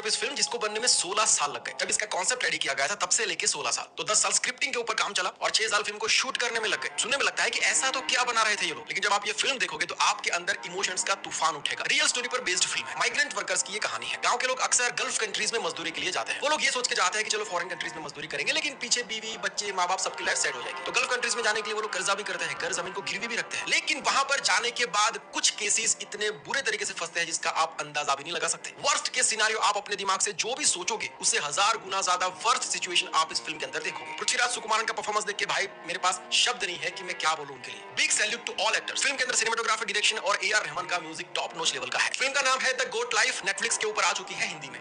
Masterpiece film जिसको बनने में 16 साल लग गए। जब इसका कॉन्सेप्ट रेडी किया गया था तब से लेके 16 साल, तो 10 साल स्क्रिप्टिंग के ऊपर काम चला और 6 साल फिल्म को शूट करने में लग गए। सुनने में लगता है कि ऐसा तो क्या बना रहे थे ये लोग, लेकिन जब आप ये फिल्म देखोगे तो आपके अंदर इमोशंस का तूफान उठेगा। रियल स्टोरी पर बेस्ड फिल्म है। माइग्रेंट वर्कर्स की ये कहानी है। गांव के लोग अक्सर गल्फ कंट्रीज में मजदूरी के लिए जाते हैं। वो लोग ये सोच के जाते हैं कि चलो फॉरेन कंट्रीज में मजदूरी करेंगे, लेकिन पीछे बीवी बच्चे माँ बाप सबकी लाइफ सेट हो जाएगी। तो गल्फ कंट्रीज में जाने के लिए वो लोग कर्जा भी करते हैं, घर जमीन को गिरवी भी रखते हैं, लेकिन वहां पर जाने के बाद कुछ केसेस इतने बुरे तरीके से फंसते हैं जिसका आप अंदाजा भी नहीं लगा सकते। वर्स्ट केस सिनेरियो आप अपने दिमाग से जो भी सोचोगे उससे 1000 गुना ज्यादा वर्स्ट सिचुएशन आप इस फिल्म के अंदर देखोगे। पृथ्वीराज सुकुमारन का परफॉर्मेंस देख के भाई मेरे पास शब्द नहीं है कि मैं क्या बोलूं उनके लिए। Big salute to all actors. Film के अंदर सिनेमेटोग्राफी, डायरेक्शन और AR रहमान का म्यूजिक टॉप नॉच लेवल का है। फिल्म का नाम है द गोट लाइफ। नेटफ्लिक्स के ऊपर आ चुकी है हिंदी में।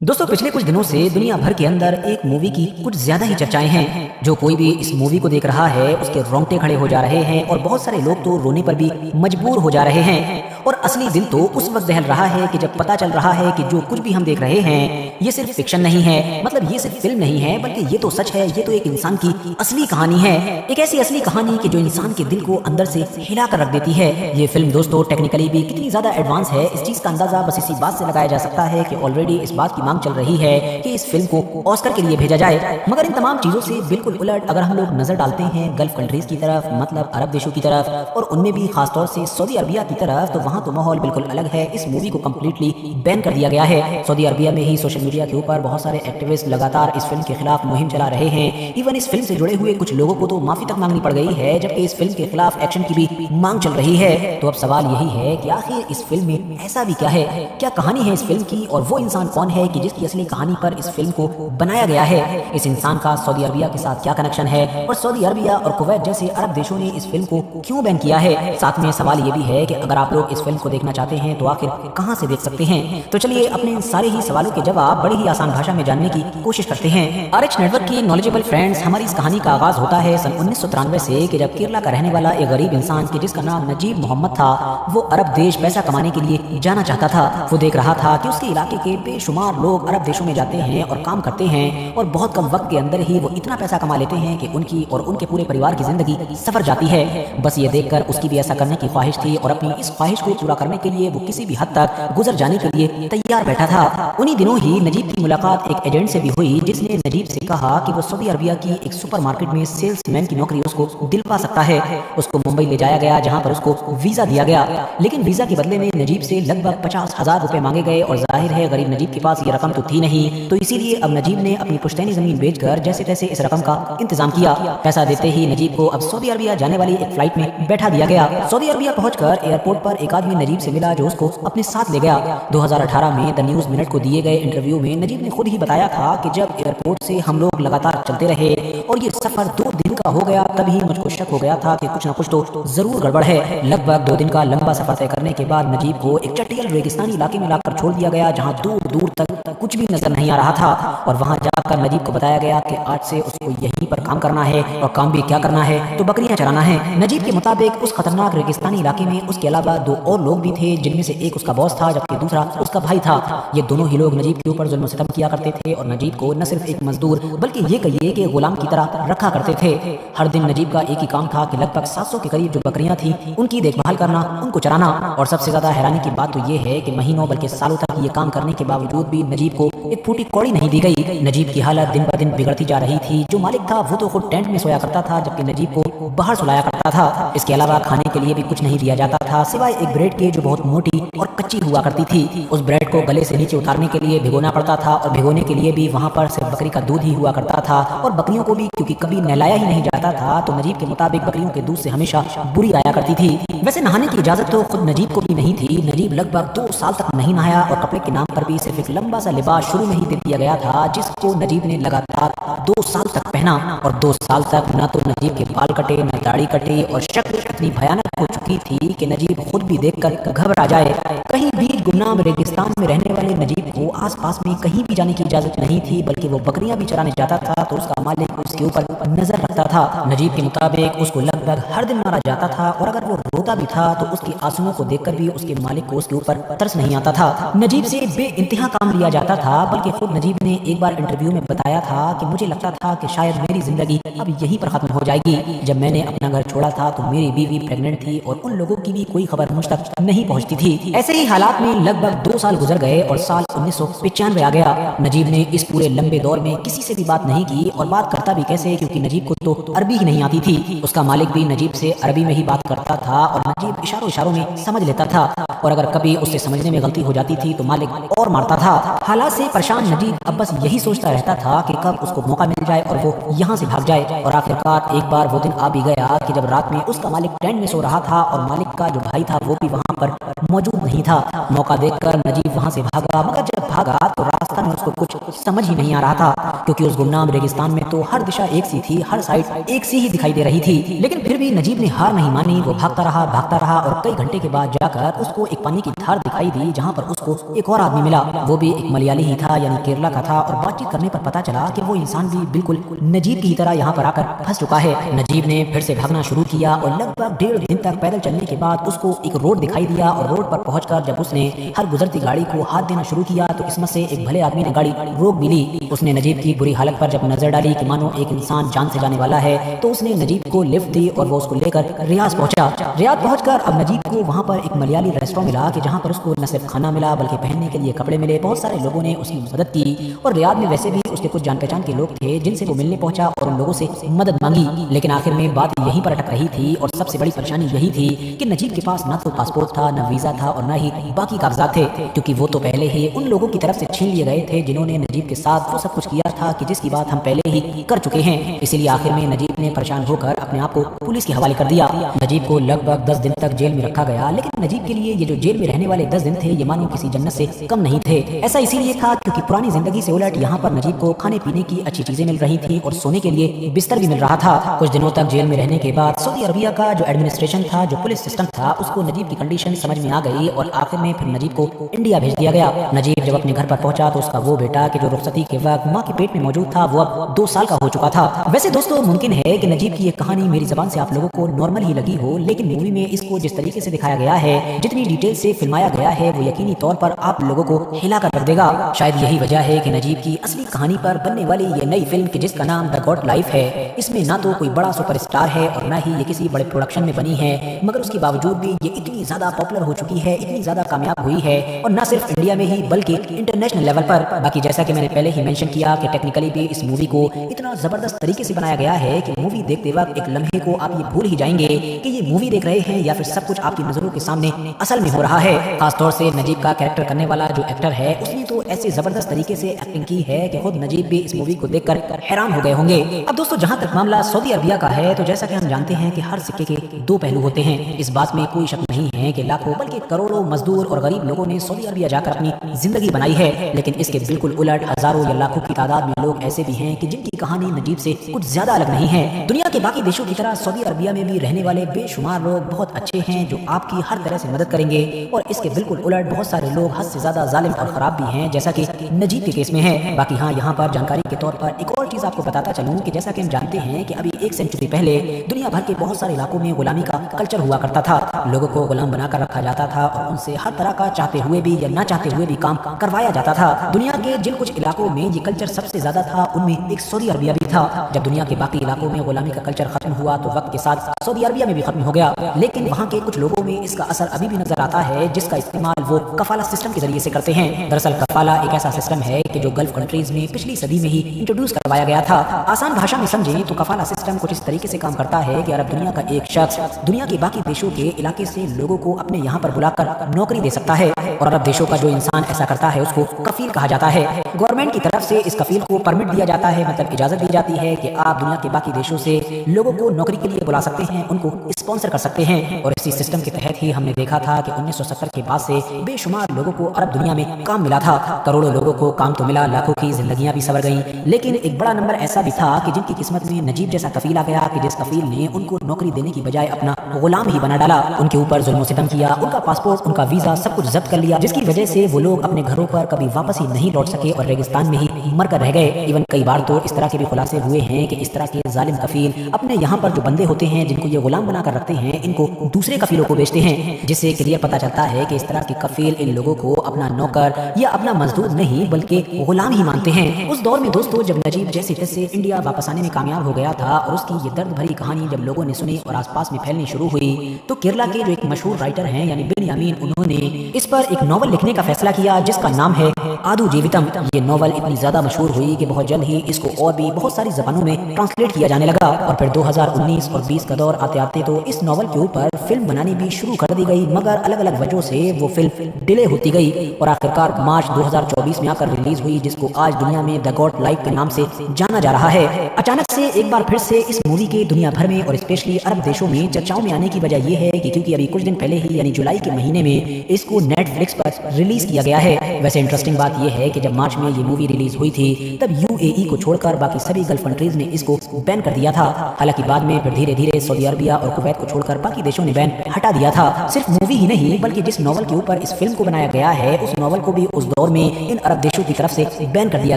दोस्तों, पिछले कुछ दिनों से दुनिया भर के अंदर एक मूवी की कुछ ज्यादा ही चर्चाएं हैं। जो कोई भी इस मूवी को देख रहा है उसके रोंगटे खड़े हो जा रहे हैं और बहुत सारे लोग तो रोने पर भी मजबूर हो जा रहे हैं। और असली दिल तो उस वक्त दहल रहा है कि जब पता चल रहा है कि जो कुछ भी हम देख रहे हैं ये सिर्फ फिक्शन नहीं है, मतलब ये सिर्फ फिल्म नहीं है, बल्कि ये तो सच है। ये तो एक इंसान की असली कहानी है, एक ऐसी असली कहानी कि जो इंसान के दिल को अंदर से हिला कर रख देती है। ये फिल्म दोस्तों टेक्निकली भी कितनी ज्यादा एडवांस है, इस चीज का अंदाजा बस इसी बात से लगाया जा सकता है कि ऑलरेडी इस बात की मांग चल रही है कि इस फिल्म को ऑस्कर के लिए भेजा जाए। मगर इन तमाम चीजों से बिल्कुल उलट अगर हम लोग नजर डालते हैं गल्फ कंट्रीज की तरफ, मतलब अरब देशों की तरफ, और उनमें भी खासतौर से सऊदी अरबिया की तरफ, तो वहाँ तो माहौल बिल्कुल अलग है। इस मूवी को कम्प्लीटली बैन कर दिया गया है। सऊदी अरबिया में ही सोशल मीडिया के ऊपर बहुत सारे एक्टिविस्ट लगातार इस फिल्म के खिलाफ मुहिम चला रहे हैं। इवन इस फिल्म से जुड़े हुए कुछ लोगों को तो माफी तक मांगनी पड़ गई है, जबकि इस फिल्म के खिलाफ एक्शन की भी मांग चल रही है। तो अब सवाल यही है कि आखिर इस फिल्म में ऐसा भी क्या है, क्या कहानी है इस फिल्म की, और वो इंसान कौन है कि जिसकी असली कहानी पर इस फिल्म को बनाया गया है। इस इंसान का सऊदी अरबिया के साथ क्या कनेक्शन है, और सऊदी अरबिया और कुवैत जैसे अरब देशों ने इस फिल्म को क्यों बैन किया है। साथ में सवाल ये भी है कि अगर आप लोग इस फिल्म को देखना चाहते हैं तो आखिर कहां से देख सकते हैं। तो चलिए अपने इन सारे ही सवालों के जवाब बड़ी ही आसान भाषा में जानने की कोशिश करते हैं। RH नेटवर्क की नॉलेजेबल फ्रेंड्स, हमारी इस कहानी का आगाज होता है सन 1993 से कि जब केरला का रहने वाला एक गरीब इंसान कि जिसका नाम नजीब मोहम्मद था, वो अरब देश पैसा कमाने के लिए जाना चाहता था। वो देख रहा था कि उसके इलाके के बेशुमार लोग अरब देशों में जाते हैं और काम करते हैं और बहुत कम वक्त के अंदर ही वो इतना पैसा कमा लेते हैं कि उनकी और उनके पूरे परिवार की जिंदगी सफर जाती है। बस ये देखकर उसकी भी ऐसा करने की ख्वाहिश थी और अपनी इस ख्वाहिश को पूरा करने के लिए वो किसी भी हद तक गुजर जाने के लिए तैयार बैठा था। उन्हीं दिनों ही नजीब की मुलाकात एक एजेंट से भी हुई जिसने नजीब से कहा कि वो सऊदी अरबिया की एक सुपरमार्केट में सेल्समैन की नौकरी उसको दिलवा सकता है। उसको मुंबई ले जाया गया जहां पर उसको वीजा दिया गया, लेकिन वीजा के बदले में नजीब से लगभग 50,000 रुपए मांगे गए और जाहिर है गरीब नजीब के पास ये रकम तो थी नहीं। तो इसीलिए अब नजीब ने अपनी पुश्तैनी जमीन बेचकर जैसे तैसे इस रकम का इंतजाम किया। पैसा देते ही नजीब को अब सऊदी अरबिया जाने वाली एक फ्लाइट में बैठा दिया गया। सऊदी अरबिया पहुंचकर एयरपोर्ट पर एक आदमी नजीब से मिला जो उसको अपने साथ ले गया। 2018 में द न्यूज मिनट को दिए गए इंटरव्यू में नजीब ने खुद ही बताया था कि जब एयरपोर्ट से हम लोग लगातार चलते रहे और ये सफर 2 दिन का हो गया तभी मुझको शक हो गया था कि कुछ ना कुछ तो जरूर गड़बड़ है। लगभग 2 दिन का लंबा सफर तय करने के बाद नजीब को एक चटियल रेगिस्तानी इलाके में लाकर छोड़ दिया गया जहाँ दूर दूर तक कुछ भी नजर नहीं आ रहा था। और वहां जाकर नजीब को बताया गया कि आज से उसको यहीं पर काम करना है, और काम भी क्या करना है, तो बकरियां चराना है। नजीब के मुताबिक उस खतरनाक रेगिस्तानी इलाके में उसके अलावा 2 और लोग भी थे जिनमें से एक उसका बॉस था जबकि दूसरा उसका भाई था। ये दोनों ही लोग नजीब के ऊपर जुल्म सितम किया करते थे और नजीब को न सिर्फ एक मजदूर बल्कि ये कहिए कि गुलाम की तरह रखा करते थे। हर दिन नजीब का एक ही काम था कि लगभग 700 के करीब जो बकरियां थी उनकी देखभाल करना, उनको चराना। और सबसे ज्यादा हैरानी की बात तो ये है कि महीनों बल्कि सालों तक ये काम करने के बावजूद भी नजीब को एक फूटी कौड़ी नहीं दी गई। नजीब की हालत दिन ब दिन बिगड़ती जा रही थी। जो मालिक था वो तो खुद टेंट में सोया करता था जबकि नजीब को बाहर सुलाया करता था। इसके अलावा खाने के लिए भी कुछ नहीं दिया जाता था सिवाय एक ब्रेड के जो बहुत मोटी और कच्ची हुआ करती थी। उस ब्रेड को गले से नीचे उतारने के लिए भिगोना पड़ता था और भिगोने के लिए भी वहाँ पर सिर्फ बकरी का दूध ही हुआ करता था। और बकरियों को भी क्योंकि कभी नहलाया ही नहीं जाता था तो नजीब के मुताबिक बकरियों के दूध से हमेशा बुरी आया करती थी। वैसे नहाने की इजाजत तो खुद नजीब को भी नहीं थी। नजीब लगभग 2 साल तक नहीं नहाया और कपड़े के नाम पर भी सिर्फ एक लंबा सा लिबास शुरू में ही दे दिया गया था जिसको नजीब ने लगातार 2 साल तक पहना। और 2 साल तक न तो नजीब के बाल कटे न दाढ़ी कटे और शक्ल इतनी भयानक हो चुकी थी कि नजीब खुद भी देखकर घबरा जाए। कहीं भी गुमनाम रेगिस्तान में रहने वाले नजीब को आसपास में कहीं भी जाने की इजाजत नहीं थी, बल्कि वो बकरियां भी चराने जाता था तो उसका मालिक उसके ऊपर नजर रखता था। नजीब के मुताबिक उसको लगभग लगभग हर दिन मारा जाता था और अगर वो रोता भी था तो उसके आंसुओं को देखकर भी उसके मालिक को उसके ऊपर तरस नहीं आता था। नजीब से बेइंतहा काम लिया जाता था, बल्कि खुद नजीब ने एक बार इंटरव्यू में बताया था कि मुझे लगता था कि शायद मेरी जिंदगी अब यहीं पर खत्म हो जाएगी। जब मैंने अपना घर छोड़ा था तो मेरी बीवी प्रेग्नेंट थी और उन लोगों की भी कोई खबर मुझ तक नहीं पहुंचती थी। ऐसे ही हालात में लगभग 2 साल गुजर गए और साल 1995 आ गया। नजीब ने इस पूरे लंबे दौर में किसी से भी बात नहीं की, और बात करता भी कैसे, क्योंकि नजीब को तो अरबी ही नहीं आती थी। उसका मालिक भी नजीब से अरबी में ही बात करता था और नजीब इशारों इशारों में समझ लेता था, और अगर कभी उससे समझने में गलती हो जाती थी तो मालिक और मारता था। हालात से परेशान नजीब अब बस यही सोचता रहता था कि कब उसको मौका मिल जाए और वो यहाँ से भाग जाए। और आखिरकार एक बार वो दिन आ भी गया कि जब रात में उसका मालिक टेंट में सो रहा था और मालिक का जो भाई था वो भी वहाँ पर मौजूद नहीं था। मौका देखकर नजीब वहाँ से भागा, मगर जब भागा तो रास्ता में उसको कुछ समझ ही नहीं आ रहा था, क्योंकि उस गुमनाम रेगिस्तान में तो हर दिशा एक सी थी, हर साइड एक सी ही दिखाई दे रही थी। लेकिन फिर भी नजीब ने हार नहीं मानी। वो भागता रहा और कई घंटे के बाद जाकर उसको एक पानी की धार दिखाई दी, जहाँ पर उसको एक और आदमी मिला। वो भी एक मलयाली ही था, यानी केरला का था, और बातचीत करने पर पता चला कि वो इंसान भी बिल्कुल नजीब की तरह यहाँ पर आकर फंस चुका है। नजीब ने फिर से भागना शुरू किया और लगभग 1.5 दिन तक पैदल चलने के बाद उसको एक रोड दिखाई दिया, और रोड पर पहुंचकर जब उसने हर गुजरती गाड़ी को हाथ देना शुरू किया तो किस्मत से एक भले आदमी ने गाड़ी रोक भी ली। उसने नजीब की बुरी हालत पर जब नजर डाली कि मानो एक इंसान जान से जाने वाला है, तो उसने नजीब को लिफ्ट दी और वो उसको लेकर रियाज पहुंचा। रियाज पहुंचकर अब नजीब को वहां पर एक मलयाली रेस्टोरेंट मिला कि जहां पर उसको न सिर्फ खाना मिला बल्कि पहनने के लिए कपड़े मिले। बहुत सारे लोगों ने उसकी मदद की, और रियाद में वैसे भी उसके कुछ जान पहचान के लोग थे जिनसे वो मिलने पहुंचा और उन लोगों से मदद मांगी। लेकिन आखिर में बात यहीं पर अटक रही थी, और सबसे बड़ी परेशानी यही थी कि नजीब के पास ना तो पासपोर्ट था, न वीजा था, और न ही बाकी कागजात थे, क्योंकि वो तो पहले ही उन लोगों की तरफ से छीन लिए गए थे जिन्होंने नजीब के साथ वो सब कुछ किया था कि जिसकी बात हम पहले ही कर चुके हैं। इसीलिए आखिर में नजीब ने परेशान होकर अपने आप को पुलिस के हवाले कर दिया। नजीब को लगभग 10 दिन तक जेल में रखा गया, लेकिन नजीब के लिए ये जो जेल में रहने वाले 10 दिन थे ये मानो किसी जन्नत से कम नहीं थे। ऐसा इसीलिए था क्योंकि पुरानी जिंदगी से उलट यहाँ पर नजीब को खाने पीने की अच्छी चीजें मिल रही थी और सोने के लिए बिस्तर भी मिल रहा था। कुछ दिनों तक जेल में रहने के बाद सऊदी अरबिया का जो एडमिनिस्ट्रेशन था, जो पुलिस सिस्टम था, उसको नजीब की कंडीशन समझ में आ गई और आखिर में फिर नजीब को इंडिया भेज दिया गया। नजीब जब अपने घर पर पहुंचा तो उसका वो बेटा कि जो रुखसती के वक्त माँ के पेट में मौजूद था वो अब 2 साल का हो चुका था। वैसे दोस्तों मुमकिन है कि नजीब की ये कहानी मेरी जबान से आप लोगों को नॉर्मल ही लगी हो, लेकिन मूवी में इसको जिस तरीके से दिखाया गया है, जितनी डिटेल से फिल्माया गया है, वो यकीनी तौर पर आप लोगों को हिला कर रख देगा। शायद यही वजह है कि नजीब की असली कहानी पर बनने वाली ये नई फिल्म कि जिसका नाम द गॉड लाइफ है, इसमें ना तो कोई बड़ा सुपरस्टार है और ना ही ये किसी बड़े प्रोडक्शन में बनी है, मगर उसके बावजूद भी ये इतनी ज्यादा पॉपुलर हो चुकी है, इतनी ज्यादा कामयाब हुई है, और ना सिर्फ इंडिया में ही बल्कि इंटरनेशनल लेवल पर। बाकी जैसा कि मैंने पहले ही मेंशन किया कि टेक्निकली भी इस मूवी को इतना जबरदस्त तरीके से बनाया गया है कि मूवी देखते वक्त एक लम्हे को आप ये भूल ही जाएंगे कि ये मूवी देख रहे हैं या फिर सब कुछ आपकी नजरों के सामने असल में हो रहा है। खासतौर से नजीब का कैरेक्टर करने वाला जो एक्टर है उसने तो ऐसे जबरदस्त तरीके से एक्टिंग की है कि खुद नजीब भी इस मूवी को देखकर हैरान हो गए होंगे। अब दोस्तों जहां तक मामला सऊदी अरबिया का है, तो जैसा कि हम जानते हैं कि हर सिक्के के 2 पहलू होते हैं। इस बात में कोई शक नहीं है कि लाखों बल्कि करोड़ों मजदूर और गरीब लोगों ने सऊदी अरबिया जाकर अपनी जिंदगी बनाई है, लेकिन इसके बिल्कुल उलट हजारों या लाखों की तादाद में लोग ऐसे भी हैं कि जिनकी कहानी नजीब से कुछ ज्यादा अलग नहीं है। दुनिया के बाकी देशों की तरह सऊदी अरबिया में भी रहने वाले बेशुमार लोग बहुत अच्छे हैं जो आपकी हर तरह से मदद करेंगे, और इसके बिल्कुल उलट बहुत सारे लोग हद से ज्यादा जालिम और खराब भी हैं, जैसा कि नजीब के केस में है। बाकी हाँ, यहाँ पर जानकारी के तौर पर एक और चीज आपको बताता चलूं कि जैसा कि हम जानते हैं कि अभी 1 सेंचुरी पहले दुनिया भर के बहुत सारे इलाकों में गुलामी का कल्चर हुआ करता था। लोगों को गुलाम बनाकर रखा जाता था और उनसे हर तरह का चाहते हुए भी या ना चाहते हुए भी काम करवाया जाता था। दुनिया के जिन कुछ इलाकों में ये कल्चर सबसे ज्यादा था उनमें एक सऊदी अरबिया भी था। जब दुनिया के बाकी इलाकों में गुलामी का कल्चर खत्म हुआ तो वक्त के साथ सऊदी अरबिया में भी खत्म हो गया, लेकिन वहाँ के कुछ लोगों में इसका असर अभी भी नजर आता है, जिसका इस्तेमाल वो कफाला सिस्टम के जरिए से करते हैं। दरअसल कफाला एक ऐसा सिस्टम है कि जो गल्फ कंट्रीज में पिछली सदी में ही इंट्रोड्यूस करवाया गया था। आसान भाषा में समझें तो कफाला सिस्टम कुछ इस तरीके से काम करता है कि अरब दुनिया का एक शख्स दुनिया के बाकी देशों के इलाके से लोगों को अपने यहाँ पर बुलाकर नौकरी दे सकता है, और अरब देशों का जो इंसान ऐसा करता है उसको कफील कहा जाता है। गवर्नमेंट की तरफ से इस कफील को परमिट दिया जाता है, मतलब इजाजत दी जाती है कि आप दुनिया के बाकी देशों से लोगों को नौकरी के लिए बुला सकते हैं, उनको स्पॉन्सर कर सकते हैं। और इसी सिस्टम के तहत ही हमने देखा था कि 1970 के बाद से बेशुमार लोगों को अरब दुनिया में काम मिला था। करोड़ों लोगों को काम तो मिला, लाखों की जिंदगियां भी संवर गईं, लेकिन एक बड़ा नंबर ऐसा भी था कि जिनकी किस्मत में नजीब जैसा कफील आ गया कि जिस कफील ने उनको नौकरी देने की बजाय अपना गुलाम ही बना डाला। उनके ऊपर जुल्म सितम किया, उनका पासपोर्ट, उनका वीजा सब कुछ जब्त कर लिया, जिसकी वजह से वो लोग अपने घरों पर कभी वापस ही नहीं लौट सके और रेगिस्तान में ही मर कर रह गए। इवन कई बार तो इस तरह के भी खुलासे हुए हैं कि इस तरह के जालिम कफील अपने यहाँ पर जो बंदे होते हैं जिनको ये गुलाम बनाकर रखते हैं, इनको दूसरे कफीलों को बेचते हैं, जिससे क्लियर पता चलता है कि इस तरह के कफील इन लोगों को अपना नौकर या अपना मजदूर नहीं बल्कि गुलाम ही मानते हैं। उस दौर में दोस्तों जब नजीब जैसे तैसे इंडिया वापस आने में कामयाब हो गया था और उसकी ये दर्द भरी कहानी जब लोगों ने सुनी और आसपास में फैलनी शुरू हुई, तो केरला के जो एक मशहूर राइटर हैं यानी बेनियामीन, उन्होंने इस पर एक नॉवल लिखने का फैसला किया जिसका नाम है आदू जीवितम। ये नॉवल इतनी ज्यादा मशहूर हुई कि बहुत जल्द ही इसको और भी बहुत सारी जबानों में ट्रांसलेट किया जाने लगा और फिर 2019 और 20 का दौर आते आते तो इस नॉवल के ऊपर फिल्म बनानी भी शुरू कर दी गई, मगर अलग अलग वजहों से वो फिल्म डिले होती गई और आखिरकार मार्च 2024 में आकर रिलीज हुई, जिसको आज दुनिया में द गॉड लाइफ के नाम से जाना जा रहा है। अचानक से एक बार फिर से इस मूवी के दुनिया भर में और स्पेशली अरब देशों में चर्चाओं में आने की वजह यह है कि क्योंकि अभी कुछ दिन पहले ही यानी जुलाई के महीने में इसको नेटफ्लिक्स पर रिलीज किया गया है। वैसे इंटरेस्टिंग बात यह है कि जब मार्च में ये मूवी रिलीज हुई थी तब यूएई को छोड़कर बाकी सभी गल्फ कंट्रीज ने इसको बैन कर दिया था। हालांकि बाद में फिर धीरे धीरे सऊदी अरबिया और कुवैत को छोड़कर बाकी देशों ने बैन हटा दिया था। सिर्फ मूवी ही नहीं बल्कि जिस नॉवल के ऊपर इस फिल्म को बनाया गया है उस नॉवल को भी उस दौर में इन अरब देशों की तरफ से बैन कर दिया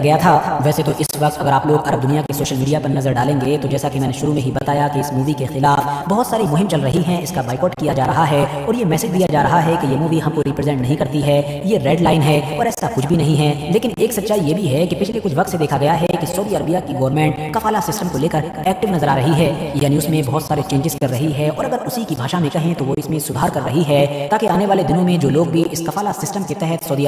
गया था। वैसे तो इस वक्त अगर आप लोग अरब दुनिया के सोशल मीडिया पर नजर डालेंगे तो जैसा कि मैंने शुरू में ही बताया कि इस मूवी के खिलाफ बहुत सारी मुहिम चल रही है, इसका बाइकआउट किया जा रहा है और ये मैसेज दिया जा रहा है कि ये मूवी हमको रिप्रेजेंट नहीं करती है, ये रेड लाइन है और ऐसा कुछ भी नहीं है। लेकिन एक सच्चाई ये भी है कि पिछले कुछ वक्त से देखा गया है कि सऊदी अरबिया की गवर्नमेंट कफाला सिस्टम को लेकर एक्टिव नजर आ रही है, यानी उसमें बहुत सारे चेंजेस कर रही है और अगर उसी की भाषा में कहें तो वो इसमें सुधार कर रही है ताकि आने वाले दिनों में जो लोग भी इस कफाला सिस्टम के तहत सऊदी